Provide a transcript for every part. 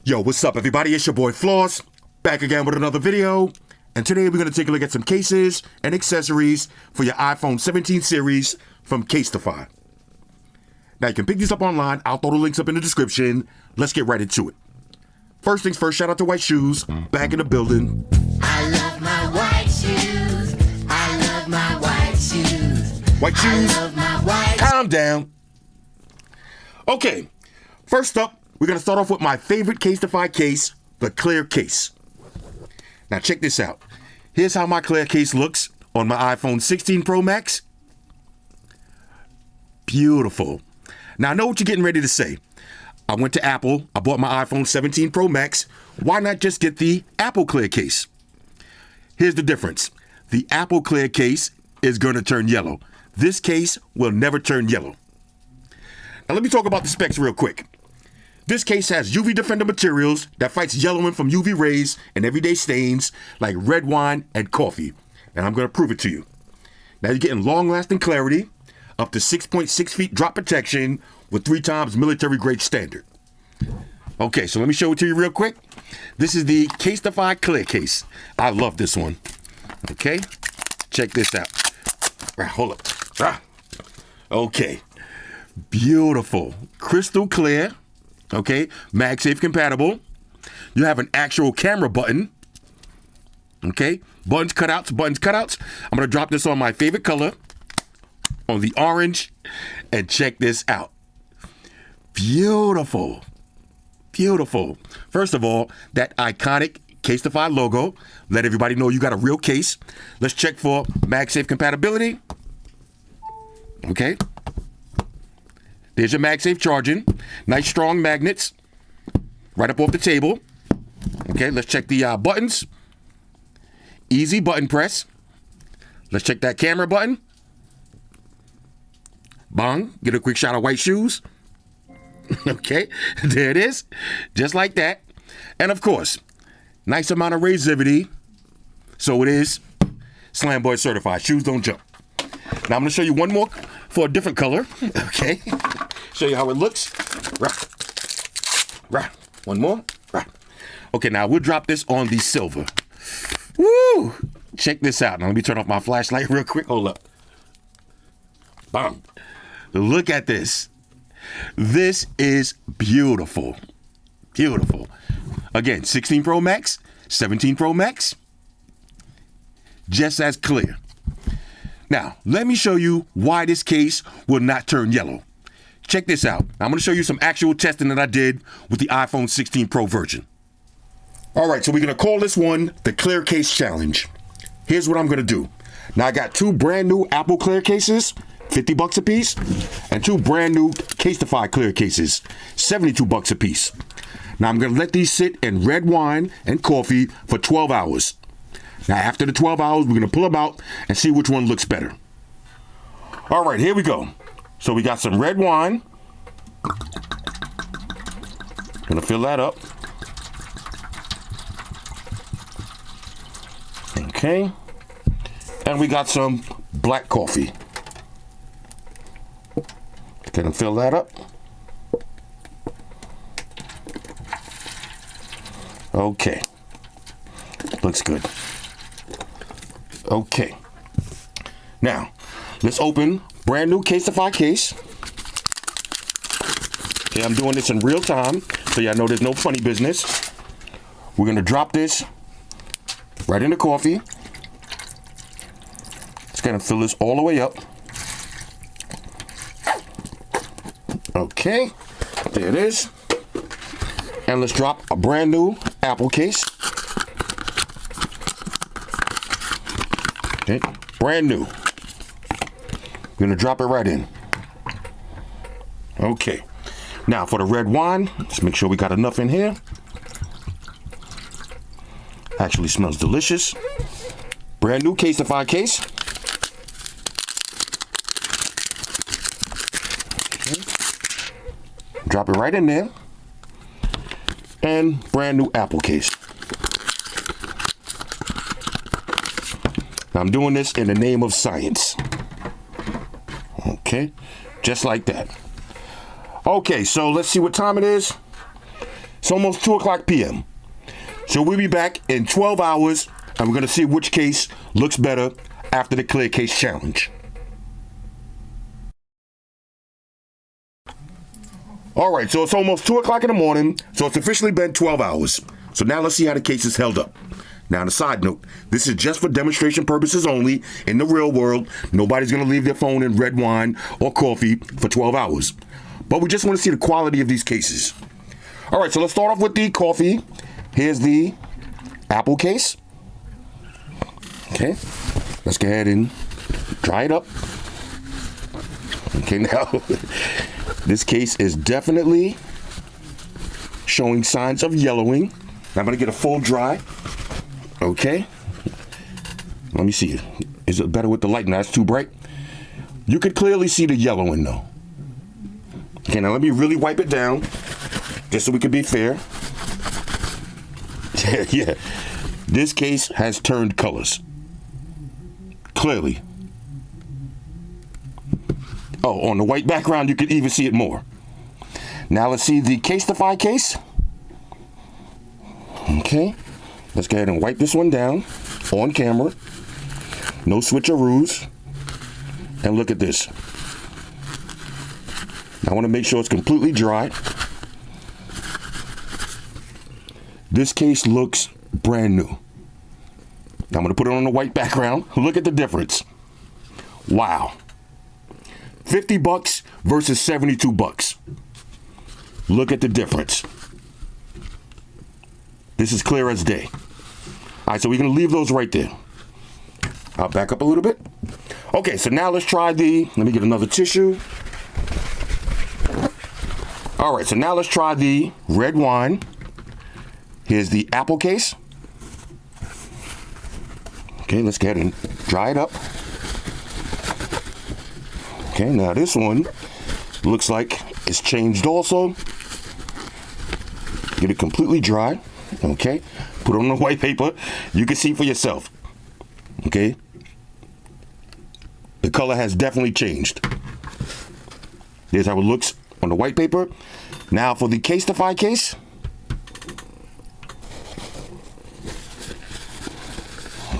Yo, what's up, everybody? It's your boy Floss, back again with another video. And today we're going to take a look at some cases and accessories for your iPhone 17 series from Casetify. Now, you can pick these up online. I'll throw the links up in the description. Let's get right into it. First things first, shout out to White Shoes, back in the building. I love my white shoes. I love my white shoes. White Shoes, I love my white calm down. Okay, first up, we're going to start off with my favorite Casetify case, the clear case. Now check this out. Here's how my clear case looks on my iPhone 16 Pro Max. Beautiful. Now I know what you're getting ready to say. I went to Apple, I bought my iPhone 17 Pro Max. Why not just get the Apple clear case? Here's the difference. The Apple clear case is going to turn yellow. This case will never turn yellow. Now let me talk about the specs real quick. This case has UV Defender materials that fights yellowing from UV rays and everyday stains like red wine and coffee. And I'm going to prove it to you. Now you're getting long-lasting clarity, up to 6.6 feet drop protection with 3 times military grade standard. Okay, so let me show it to you real quick. This is the Casetify clear case. I love this one. Okay, check this out. Right, hold up. Okay, beautiful, crystal clear. Okay, MagSafe compatible. You have an actual camera button. Okay, buttons, cutouts. I'm gonna drop this on my favorite color, on the orange, and check this out. Beautiful, beautiful. First of all, that iconic Casetify logo. Let everybody know you got a real case. Let's check for MagSafe compatibility. Okay. There's your MagSafe charging. Nice strong magnets. Right up off the table. Okay, let's check the buttons. Easy button press. Let's check that camera button. Bang. Get a quick shot of White Shoes. Okay, there it is. Just like that. And of course, nice amount of razivity. So it is Slam Boy certified. Shoes don't jump. Now I'm going to show you one more for a different color. Okay. Show you how it looks. Right. One more. Right. Okay, now we'll drop this on the silver. Woo! Check this out. Now let me turn off my flashlight real quick. Hold up. Bam. Look at this. This is beautiful. Beautiful. Again, 16 Pro Max, 17 Pro Max. Just as clear. Now, let me show you why this case will not turn yellow. Check this out. I'm going to show you some actual testing that I did with the iPhone 16 Pro version. All right, so we're going to call this one the Clear Case Challenge. Here's what I'm going to do. Now, I got 2 brand new Apple clear cases, $50 a piece, and 2 brand new Casetify clear cases, $72 a piece. Now, I'm going to let these sit in red wine and coffee for 12 hours. Now, after the 12 hours, we're going to pull them out and see which one looks better. All right, here we go. So we got some red wine. Gonna fill that up. Okay. And we got some black coffee. Gonna fill that up. Okay. Looks good. Okay. Now, let's open brand new Casetify case. Okay, I'm doing this in real time, so y'all know there's no funny business. We're gonna drop this right in the coffee. It's gonna fill this all the way up. Okay, there it is. And let's drop a brand new Apple case. Okay, brand new. Gonna drop it right in. Okay. Now for the red wine, let's make sure we got enough in here. Actually smells delicious. Brand new Casetify case. Okay. Drop it right in there. And brand new Apple case. Now I'm doing this in the name of science. Okay, just like that. Okay, so let's see what time it is. It's almost 2 o'clock p.m. So we'll be back in 12 hours, and we're going to see which case looks better after the clear case challenge. All right, so it's almost 2 o'clock in the morning, so it's officially been 12 hours. So now let's see how the case is held up. Now, on a side note, this is just for demonstration purposes only. In the real world, nobody's going to leave their phone in red wine or coffee for 12 hours. But we just want to see the quality of these cases. All right, so let's start off with the coffee. Here's the Apple case. Okay, let's go ahead and dry it up. Okay, now, this case is definitely showing signs of yellowing. I'm going to get a full dry. Okay. Let me see. Is it better with the light? Now it's too bright. You could clearly see the yellowing though. Okay, now let me really wipe it down just so we can be fair. Yeah. This case has turned colors. Clearly. Oh, on the white background, you could even see it more. Now let's see the Casetify case. Okay. Let's go ahead and wipe this one down on camera. No switcheroos. And look at this. I want to make sure it's completely dry. This case looks brand new. Now I'm going to put it on a white background. Look at the difference. Wow. $50 versus $72. Look at the difference. This is clear as day. All right, so we're going to leave those right there. I'll back up a little bit. Okay, so now let's try let me get another tissue. All right, so now let's try the red wine. Here's the Apple case. Okay, let's go ahead and dry it up. Okay, now this one looks like it's changed also. Get it completely dry. Okay, put it on the white paper. You can see for yourself. Okay, the color has definitely changed. Here's how it looks on the white paper. Now for the Casetify case.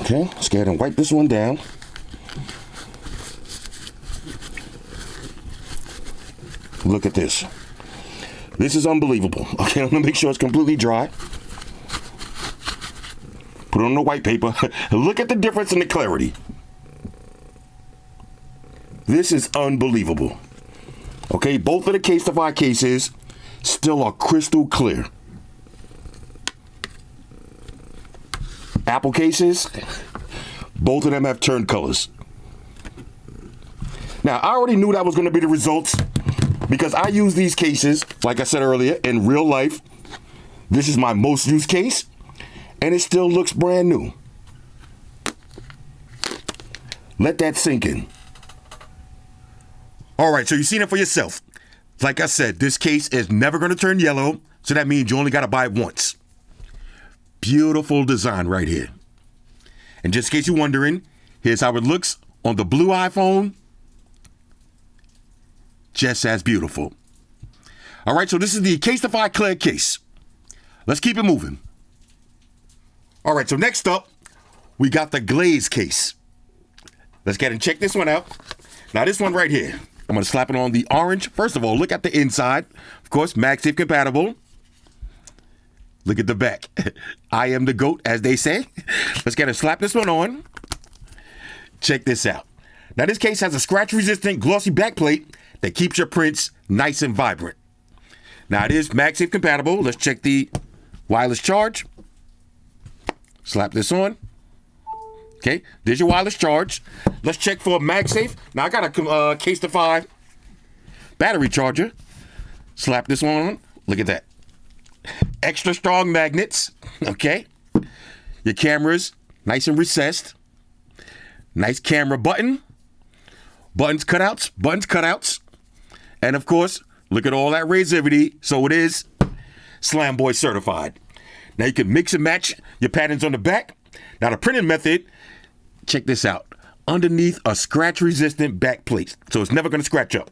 Okay, let's go ahead and wipe this one down. Look at this. This is unbelievable. Okay, I'm gonna make sure it's completely dry. Put it on the white paper. Look at the difference in the clarity. This is unbelievable. Okay, both of the Casetify cases still are crystal clear. Apple cases, both of them have turned colors. Now, I already knew that was going to be the results because I use these cases, like I said earlier, in real life. This is my most used case, and it still looks brand new. Let that sink in. All right, so you've seen it for yourself. Like I said, this case is never going to turn yellow, so that means you only got to buy it once. Beautiful design right here. And just in case you're wondering, here's how it looks on the blue iPhone. Just as beautiful. All right, so this is the Casetify clear case. Let's keep it moving. All right, so next up, we got the Glaze case. Let's get and check this one out. Now, this one right here, I'm going to slap it on the orange. First of all, look at the inside. Of course, MagSafe compatible. Look at the back. I am the GOAT, as they say. Let's get and slap this one on. Check this out. Now, this case has a scratch-resistant glossy backplate that keeps your prints nice and vibrant. Now, it is MagSafe compatible. Let's check the wireless charge. Slap this on. Okay, there's your wireless charge. Let's check for MagSafe. Now, I got a Casetify battery charger. Slap this one on. Look at that. Extra strong magnets. Okay. Your camera's nice and recessed. Nice camera button. Buttons cutouts. And of course, look at all that razivity. So it is Slam Boy certified. Now you can mix and match your patterns on the back. Now the printing method, check this out. Underneath a scratch resistant back plate. So it's never going to scratch up.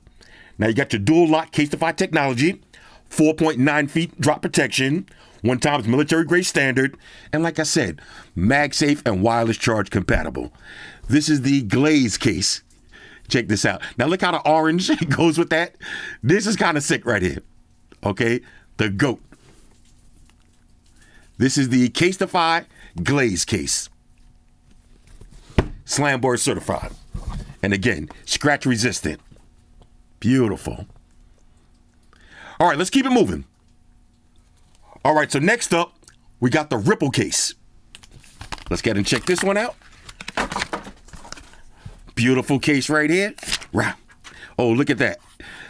Now you got your dual lock Casetify technology. 4.9 feet drop protection, 1x military grade standard, and like I said, MagSafe and wireless charge compatible. This is the Glaze case. Check this out. Now look how the orange goes with that. This is kind of sick right here. Okay, the GOAT. This is the Casetify Glaze case. Slamboard certified. And again, scratch resistant. Beautiful. All right, let's keep it moving. All right, so next up, we got the Ripple case. Let's get and check this one out. Beautiful case right here. Oh, look at that.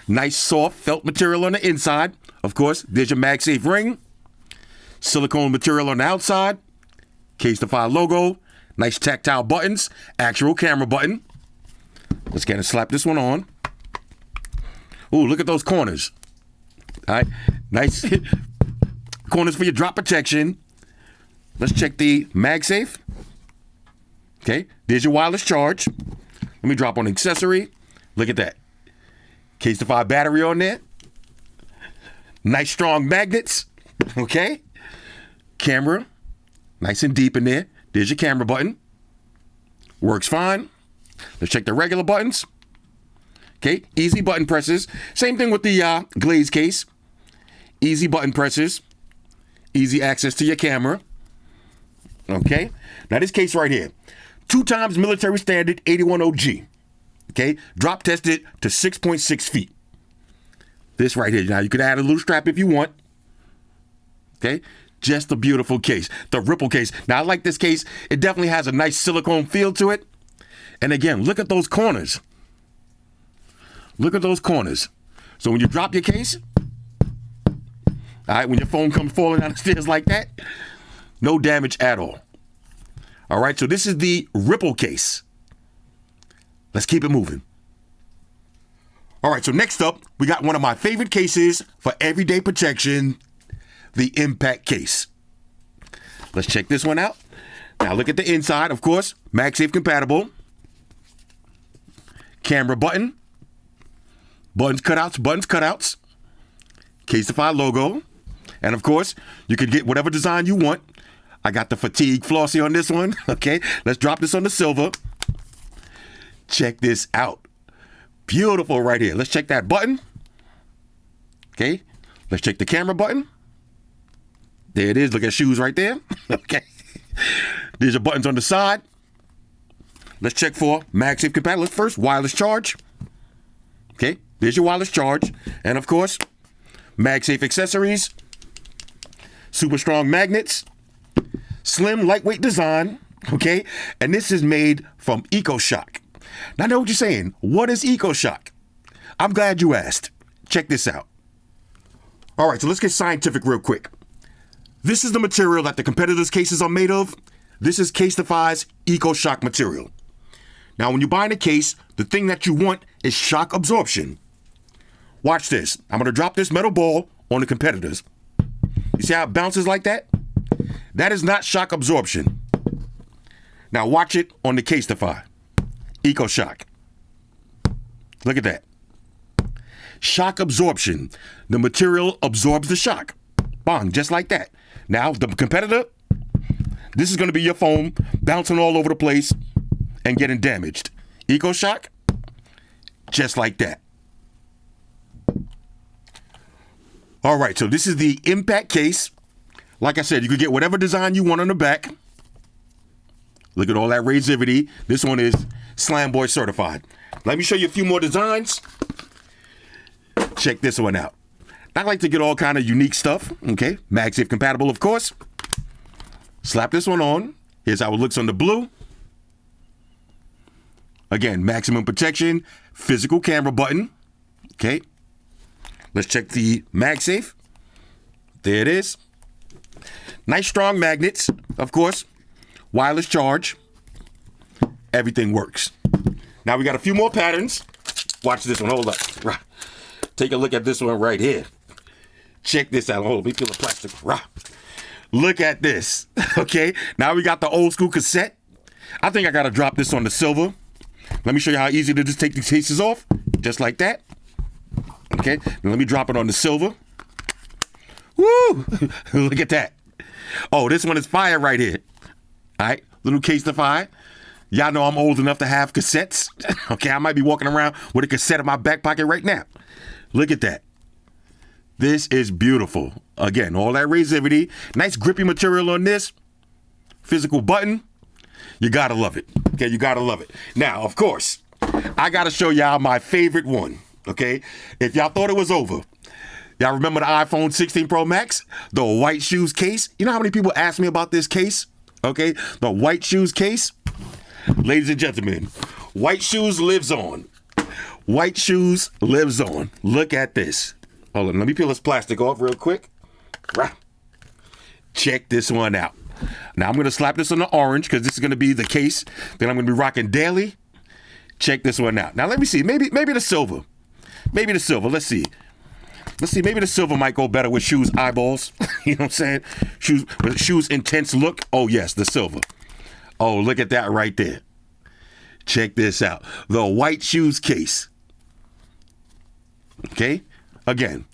Nice soft felt material on the inside. Of course, there's your MagSafe ring. Silicone material on the outside. Casetify logo. Nice tactile buttons. Actual camera button. Let's get and slap this one on. Oh, look at those corners. All right, nice corners for your drop protection. Let's check the MagSafe. Okay, there's your wireless charge. Let me drop on accessory. Look at that. Casetify battery on there. Nice strong magnets. Okay. Camera. Nice and deep in there. There's your camera button. Works fine. Let's check the regular buttons. Okay, easy button presses. Same thing with the Glaze case. Easy button presses. Easy access to your camera. Okay, now this case right here. 2x military standard 81 OG. Okay, drop tested to 6.6 feet. This right here. Now you could add a little strap if you want. Okay, just a beautiful case. The Ripple case. Now I like this case. It definitely has a nice silicone feel to it. And again, look at those corners. Look at those corners. So when you drop your case, all right, when your phone comes falling down the stairs like that, no damage at all. All right, so this is the Ripple case. Let's keep it moving. All right, so next up, we got one of my favorite cases for everyday protection, the Impact case. Let's check this one out. Now look at the inside, of course, MagSafe compatible. Camera button. Buttons cutouts. Casetify logo. And of course, you could get whatever design you want. I got the fatigue Flossy on this one. Okay, let's drop this on the silver. Check this out. Beautiful right here. Let's check that button. Okay, let's check the camera button. There it is. Look at shoes right there. Okay, there's your buttons on the side. Let's check for MagSafe compatible. Let's first wireless charge. Okay, there's your wireless charge. And of course, MagSafe accessories. Super strong magnets. Slim, lightweight design. Okay, and this is made from EcoShock. Now I know what you're saying. What is EcoShock? I'm glad you asked. Check this out. All right, so let's get scientific real quick. This is the material that the competitors' cases are made of. This is Casetify's EcoShock material. Now, when you're buying a case, the thing that you want is shock absorption. Watch this. I'm going to drop this metal ball on the competitors. You see how it bounces like that? That is not shock absorption. Now, watch it on the Casetify. EcoShock. Look at that. Shock absorption. The material absorbs the shock. Bang, just like that. Now, the competitor, this is going to be your phone bouncing all over the place and getting damaged. EcoShock, just like that. All right, so this is the Impact case. Like I said, you could get whatever design you want on the back. Look at all that razivity. This one is Slamboy certified. Let me show you a few more designs. Check this one out. I like to get all kind of unique stuff. Okay, MagSafe compatible, of course. Slap this one on. Here's how it looks on the blue. Again, maximum protection, physical camera button. Okay. Let's check the MagSafe. There it is. Nice strong magnets, of course. Wireless charge. Everything works. Now we got a few more patterns. Watch this one. Hold up. Take a look at this one right here. Check this out. Hold on. Let me peel the plastic. Look at this. Okay. Now we got the old school cassette. I think I got to drop this on the silver. Let me show you how easy it is to take these cases off. Just like that. Okay. Now let me drop it on the silver. Woo! Look at that. Oh, this one is fire right here. All right, little Casetify. Y'all know I'm old enough to have cassettes. Okay, I might be walking around with a cassette in my back pocket right now. Look at that. This is beautiful. Again, all that razivity. Nice grippy material on this. Physical button. You gotta love it. Okay, you gotta love it. Now, of course, I gotta show y'all my favorite one. Okay, if y'all thought it was over, y'all remember the iPhone 16 Pro Max? The white shoes case? You know how many people ask me about this case? Okay, the white shoes case? Ladies and gentlemen, white shoes lives on. White shoes lives on. Look at this. Hold on, let me peel this plastic off real quick. Check this one out. Now I'm going to slap this on the orange because this is going to be the case that I'm going to be rocking daily. Check this one out. Now let me see. Maybe the silver. Maybe the silver. Let's see. Maybe the silver might go better with shoes eyeballs. You know what I'm saying? Shoes intense look. Oh yes, the silver. Oh, look at that right there. Check this out. The white shoes case. Okay? Again,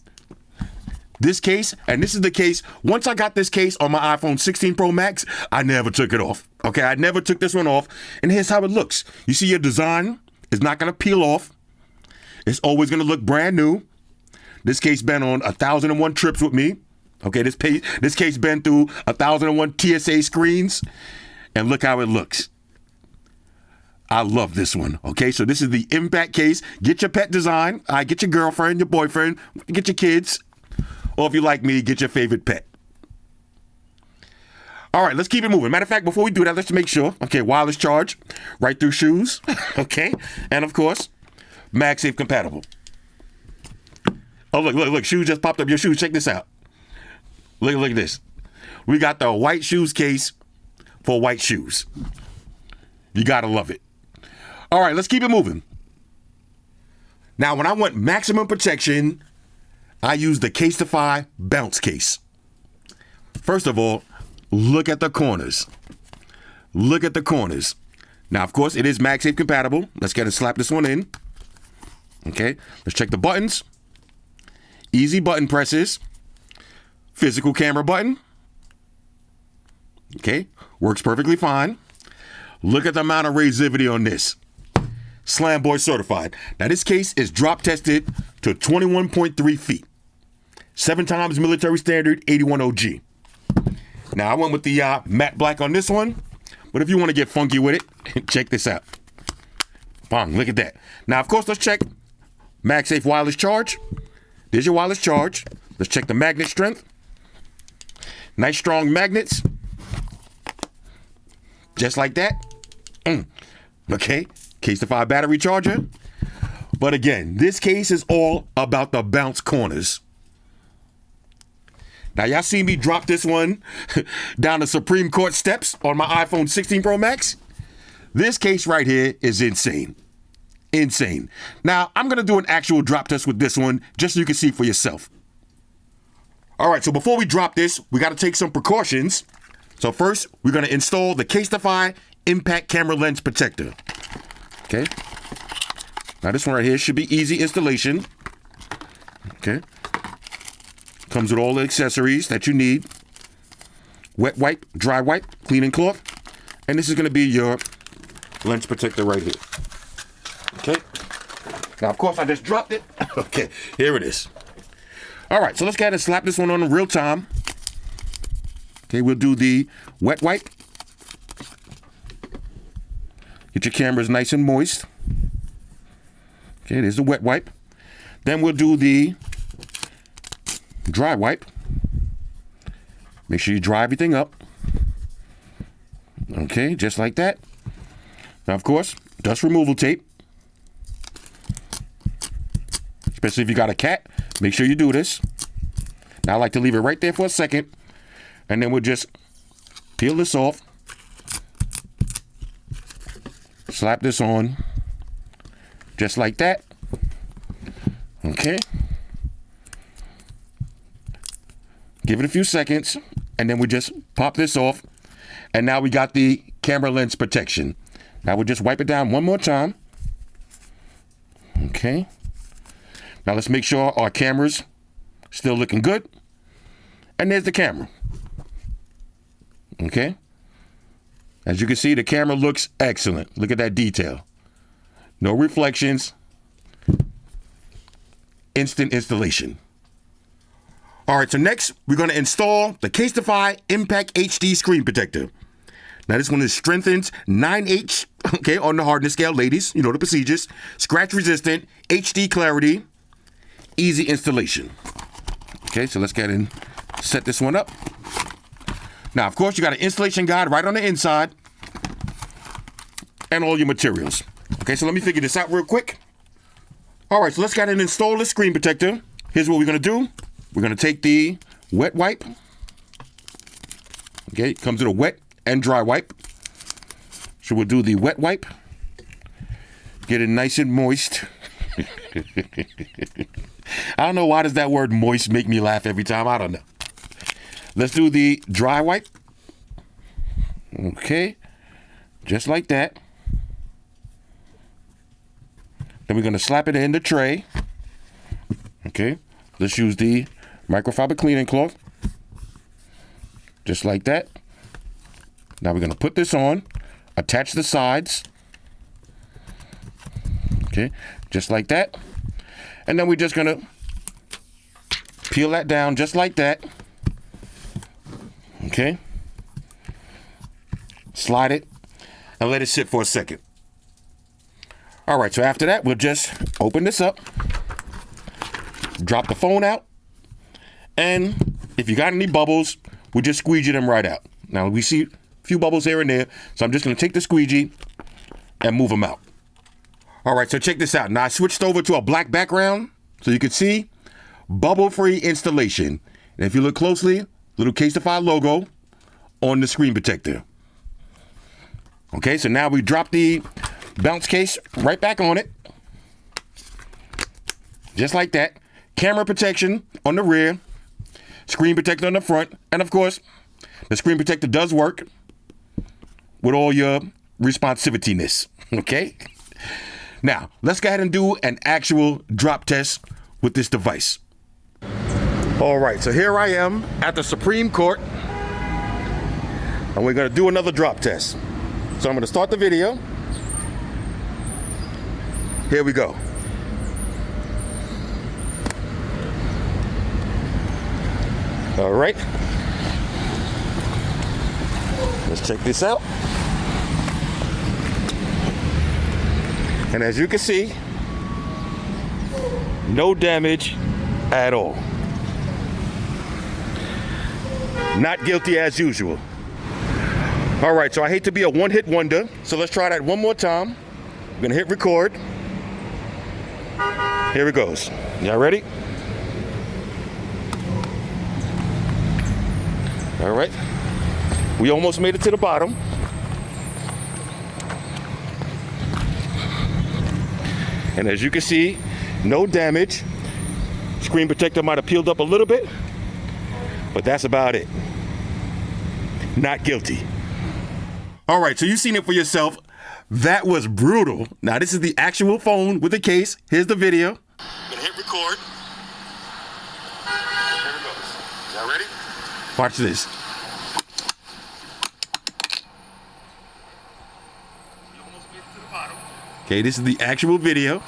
this case, and this is the case, once I got this case on my iPhone 16 Pro Max, I never took it off. Okay, I never took this one off. And here's how it looks. You see your design is not going to peel off. It's always going to look brand new. This case been on 1,001 trips with me. Okay, this case been through 1,001 TSA screens. And look how it looks. I love this one. Okay, so this is the Impact case. Get your pet design. Get your girlfriend, your boyfriend, get your kids. Or if you like me, get your favorite pet. All right, let's keep it moving. Matter of fact, before we do that, let's make sure. Okay, wireless charge, right through shoes. Okay, and of course, MagSafe compatible. Oh, look, shoes just popped up. Your shoes, check this out. Look at this. We got the white shoes case for white shoes. You gotta love it. All right, let's keep it moving. Now, when I want maximum protection, I use the Casetify bounce case. First of all, look at the corners. Look at the corners. Now, of course, it is MagSafe compatible. Let's get to slap this one in. Okay, let's check the buttons. Easy button presses. Physical camera button. Okay, works perfectly fine. Look at the amount of razivity on this. Slam Boy certified. Now this case is drop tested to 21.3 feet. 7 times military standard 81 OG. Now I went with the matte black on this one, but if you want to get funky with it, check this out. Bang, look at that. Now of course let's check MagSafe wireless charge. There's your wireless charge. Let's check the magnet strength. Nice strong magnets. Just like that. Okay, Casetify battery charger. But again, this case is all about the bounce corners. Now, y'all see me drop this one down the Supreme Court steps on my iPhone 16 Pro Max? This case right here is insane. Insane. Now, I'm going to do an actual drop test with this one just so you can see for yourself. All right, so before we drop this, we got to take some precautions. So first, we're going to install the Casetify Impact Camera Lens Protector. Okay. Now this one right here should be easy installation. Okay. Comes with all the accessories that you need. Wet wipe, dry wipe, cleaning cloth. And this is going to be your lens protector right here. Okay. Now, of course, I just dropped it. Okay, here it is. All right, so let's go ahead and slap this one on in real time. Okay, we'll do the wet wipe. Get your cameras nice and moist. Okay, there's the wet wipe. Then we'll do the dry wipe. Make sure you dry everything up. Okay, just like that. Now, of course, dust removal tape. Especially if you got a cat, make sure you do this. Now, I like to leave it right there for a second. And then we'll just peel this off. Slap this on. Just like that. Okay. Give it a few seconds. And then we just pop this off. And now we got the camera lens protection. Now we'll just wipe it down one more time. Okay. Now let's make sure our camera's still looking good. And there's the camera. Okay. As you can see, the camera looks excellent. Look at that detail. No reflections. Instant installation. All right, so next we're going to install the Casetify Impact HD screen protector. Now this one is strengthened 9H, okay, on the hardness scale, ladies. You know the procedures. Scratch resistant, HD clarity, easy installation. Okay, so let's get in, set this one up. Now, of course, you got an installation guide right on the inside and all your materials. Okay, so let me figure this out real quick. All right, so let's go ahead and install the screen protector. Here's what we're going to do. We're going to take the wet wipe. Okay, it comes with a wet and dry wipe. So we'll do the wet wipe. Get it nice and moist. I don't know, why does that word moist make me laugh every time? I don't know. Let's do the dry wipe. Okay, just like that. Then we're going to slap it in the tray. Okay, let's use the microfiber cleaning cloth. Just like that. Now we're going to put this on, attach the sides. Okay, just like that. And then we're just going to peel that down just like that. Okay. Slide it and let it sit for a second. All right, so after that, we'll just open this up, drop the phone out, and if you got any bubbles, we'll just squeegee them right out. Now, we see a few bubbles here and there, so I'm just going to take the squeegee and move them out. All right, so check this out. Now, I switched over to a black background, so you can see bubble-free installation. And if you look closely, little Casetify logo on the screen protector. Okay, so now we drop the bounce case right back on it. Just like that. Camera protection on the rear. Screen protector on the front. And of course, the screen protector does work with all your responsiveness. Okay? Now, let's go ahead and do an actual drop test with this device. All right, so here I am at the Supreme Court. And we're going to do another drop test. So I'm going to start the video. Here we go. All right. Let's check this out. And as you can see, no damage at all. Not guilty as usual. All right, so I hate to be a one-hit wonder, so let's try that one more time. I'm gonna hit record. Here it goes. Y'all ready? All right. We almost made it to the bottom. And as you can see, no damage. Screen protector might have peeled up a little bit, but that's about it. Not guilty. All right, so you've seen it for yourself. That was brutal. Now, this is the actual phone with the case. Here's the video. I'm gonna hit record. Here it goes. Y'all ready? Watch this. We almost made it to the bottom. Okay, this is the actual video.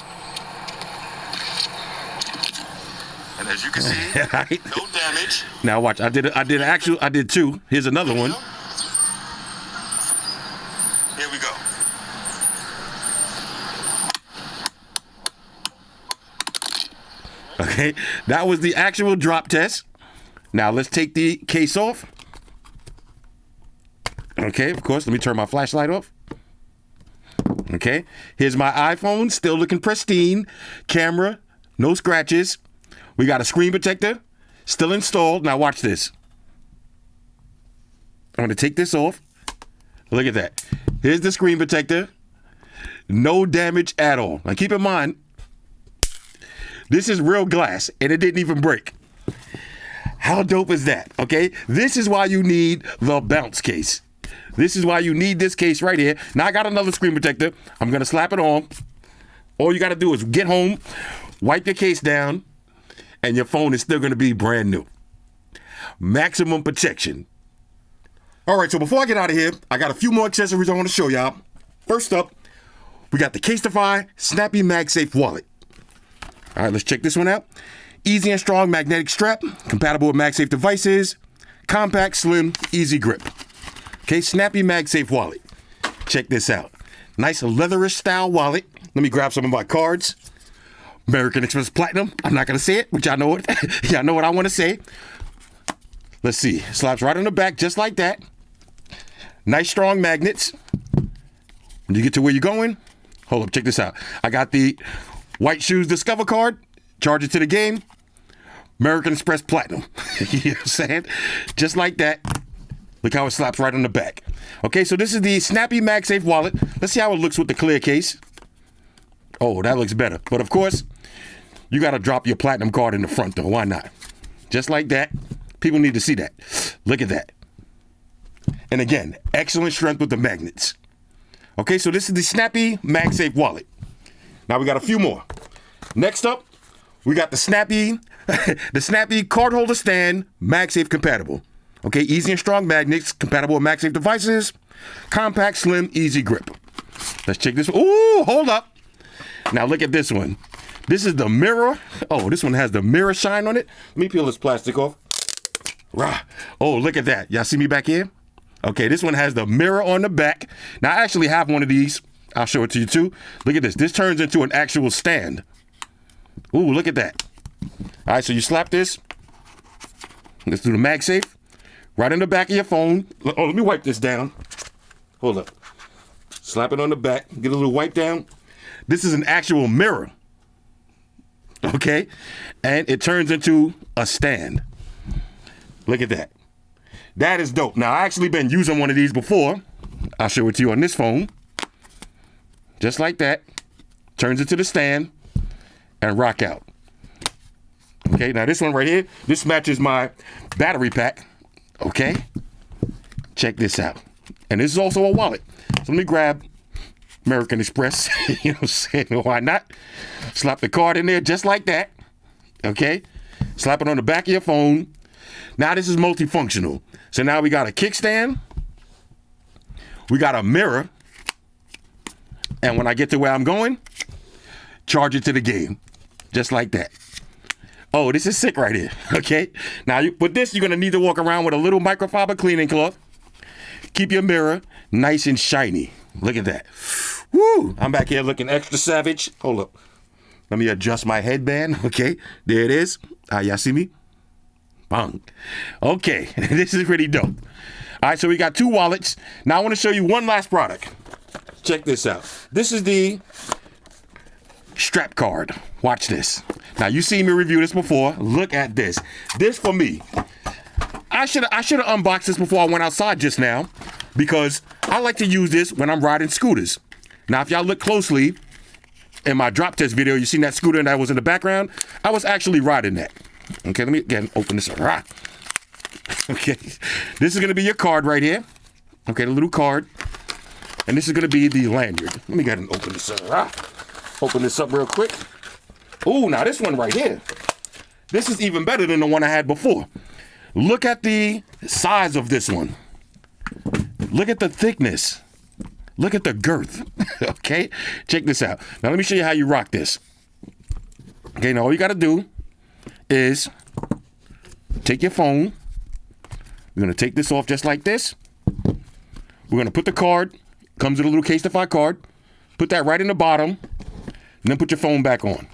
And as you can see, right. No damage. Now watch, I did two. Here's another one. Here we go. Okay, that was the actual drop test. Now let's take the case off. Okay, of course, let me turn my flashlight off. Okay, here's my iPhone, still looking pristine. Camera, no scratches. We got a screen protector, still installed. Now watch this. I'm gonna take this off. Look at that. Here's the screen protector. No damage at all. Now keep in mind, this is real glass and it didn't even break. How dope is that? Okay, this is why you need the bounce case. This is why you need this case right here. Now I got another screen protector. I'm gonna slap it on. All you gotta do is get home, wipe your case down, and your phone is still gonna be brand new. maximum protection. All right, so before I get out of here, I got a few more accessories I want to show y'all. First up, we got the Casetify Snappy MagSafe wallet. All right, let's check this one out. Easy and strong magnetic strap, compatible with MagSafe devices, compact, slim, easy grip. Okay, Snappy MagSafe wallet. Check this out. Nice leatherish style wallet. Let me grab some of my cards. American Express Platinum. I'm not gonna say it, but y'all know it. Y'all know what I want to say. Let's see. Slaps right on the back, just like that. Nice strong magnets. When you get to where you're going, hold up, check this out. I got the White Shoes Discover card. Charge it to the game. American Express Platinum. You know what I'm saying? Just like that. Look how it slaps right on the back. Okay, so this is the Snappy MagSafe wallet. Let's see how it looks with the clear case. Oh, that looks better. But of course, you got to drop your platinum card in the front though. Why not? Just like that. People need to see that. Look at that. And again, excellent strength with the magnets. Okay, so this is the Snappy MagSafe wallet. Now we got a few more. Next up, we got the Snappy Cardholder stand, MagSafe compatible. Okay, easy and strong magnets, compatible with MagSafe devices, compact, slim, easy grip. Let's check this one. Ooh, hold up. Now look at this one. This is the mirror. Oh, this one has the mirror shine on it. Let me peel this plastic off. Rah. Oh, look at that. Y'all see me back here? Okay, this one has the mirror on the back. Now I actually have one of these. I'll show it to you too. Look at this. This turns into an actual stand. Ooh, look at that. All right, so you slap this. Let's do the MagSafe. Right in the back of your phone. Oh, let me wipe this down. Hold up. Slap it on the back. Get a little wipe down. This is an actual mirror. Okay? And it turns into a stand. Look at that. That is dope. Now, I actually been using one of these before. I'll show it to you on this phone. Just like that. Turns into the stand and rock out. Okay, now this one right here, this matches my battery pack. Okay? Check this out. And this is also a wallet. So let me grab American Express. You know what I'm saying? Why not? Slap the card in there just like that. Okay? Slap it on the back of your phone. Now this is multifunctional. So now we got a kickstand. We got a mirror. And when I get to where I'm going, charge it to the game. Just like that. Oh, this is sick right here. Okay? Now, with this, you're going to need to walk around with a little microfiber cleaning cloth. Keep your mirror nice and shiny. Look at that. Woo! I'm back here looking extra savage. Hold up. Let me adjust my headband. Okay? There it is. Y'all see me? Bang. Okay. This is pretty dope. All right, so we got two wallets. Now, I want to show you one last product. Check this out. This is the strap card. Watch this. Now, you seen me review this before. Look at this. This for me. I should have unboxed this before I went outside just now because I like to use this when I'm riding scooters. Now, if y'all look closely in my drop test video, you seen that scooter that was in the background? I was actually riding that. Okay, let me again open this up. Okay, this is going to be your card right here. Okay, the little card. And this is going to be the lanyard. Let me go ahead and open this up. Open this up real quick. Oh, now this one right here. This is even better than the one I had before. Look at the size of this one. Look at the thickness. Look at the girth. Okay, check this out. Now let me show you how you rock this. Okay, now all you got to do is take your phone. We're going to take this off just like this. We're going to put the card. Comes with a little Casetify card. Put that right in the bottom. And then put your phone back on.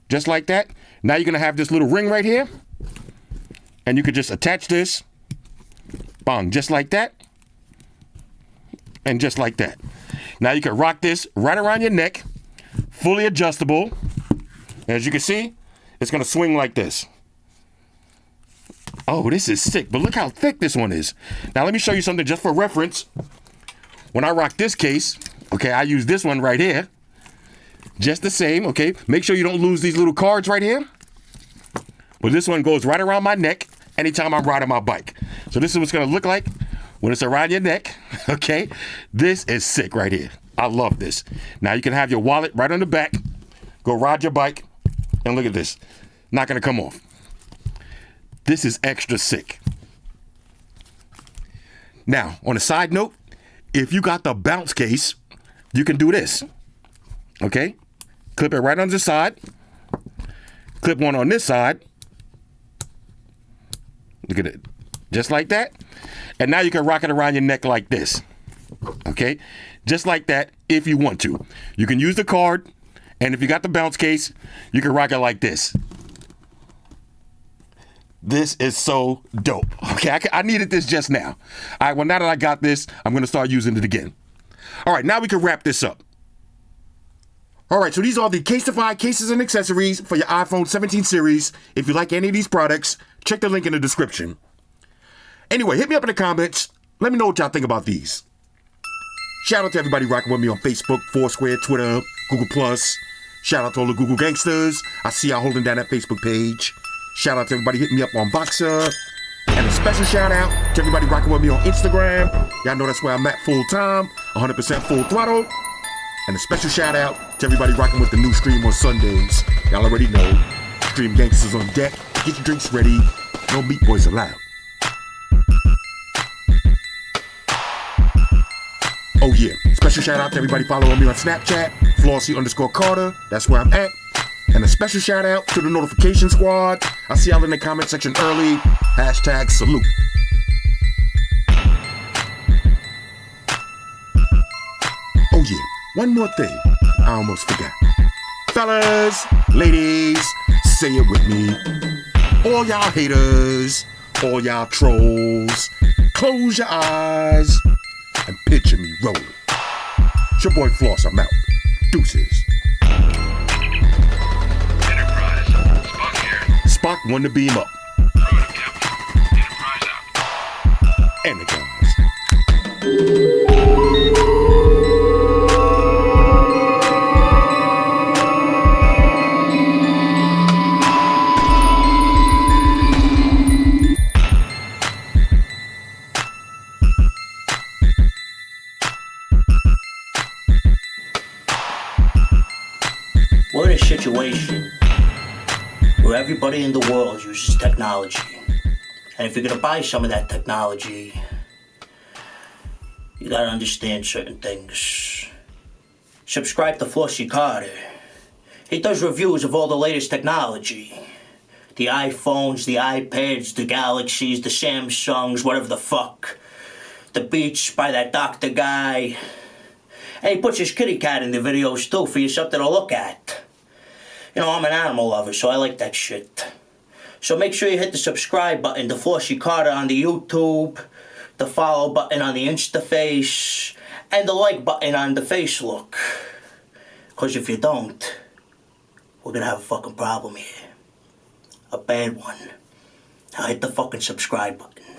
Just like that. Now you're going to have this little ring right here. And you could just attach this. Bang. Just like that. And just like that. Now you can rock this right around your neck. Fully adjustable. As you can see, it's going to swing like this. Oh, this is sick. But look how thick this one is. Now let me show you something just for reference. When I rock this case, okay, I use this one right here. Just the same, okay? Make sure you don't lose these little cards right here. But this one goes right around my neck anytime I'm riding my bike. So this is what's going to look like when it's around your neck, okay? This is sick right here. I love this. Now you can have your wallet right on the back. Go ride your bike. And look at this. Not going to come off. This is extra sick. Now, on a side note, if you got the bounce case, you can do this. Okay? Clip it right on the side. Clip one on this side. Look at it. Just like that. And now you can rock it around your neck like this. Okay? Just like that if you want to. You can use the card, and if you got the bounce case, you can rock it like this. This is so dope. Okay, I needed this just now. All right, well, now that I got this, I'm going to start using it again. All right, now we can wrap this up. All right, so these are the Casetify cases and accessories for your iPhone 17 series. If you like any of these products, check the link in the description. Anyway, hit me up in the comments. Let me know what y'all think about these. Shout out to everybody rocking with me on Facebook, Foursquare, Twitter, Google+. Shout out to all the Google gangsters. I see y'all holding down that Facebook page. Shout out to everybody hitting me up on Voxer. And a special shout out to everybody rocking with me on Instagram. Y'all know that's where I'm at full time, 100% full throttle. And a special shout out to everybody rocking with the new stream on Sundays. Y'all already know. Stream gangsters on deck. Get your drinks ready. No meat boys allowed. Oh yeah, special shout out to everybody following me on Snapchat, Flossy_Carter. That's where I'm at. And a special shout out to the notification squad. I see y'all in the comment section early. Hashtag salute. Oh yeah, one more thing. I almost forgot. Fellas, ladies, say it with me. All y'all haters, all y'all trolls, close your eyes and picture me rolling. It's your boy Floss, I'm out. Deuces. Spock won the beam up. Enterprise out. Energize. We're in a situation where everybody in the world uses technology. And if you're gonna buy some of that technology, you gotta understand certain things. Subscribe to Flossy Carter. He does reviews of all the latest technology. The iPhones, the iPads, the Galaxies, the Samsungs, whatever the fuck. The Beats by that doctor guy. And he puts his kitty cat in the videos too for you something to look at. You know, I'm an animal lover, so I like that shit. So make sure you hit the subscribe button to Flossy Carter on the YouTube, the follow button on the Instaface, and the like button on the Facelook. Because if you don't, we're gonna have a fucking problem here. A bad one. Now hit the fucking subscribe button.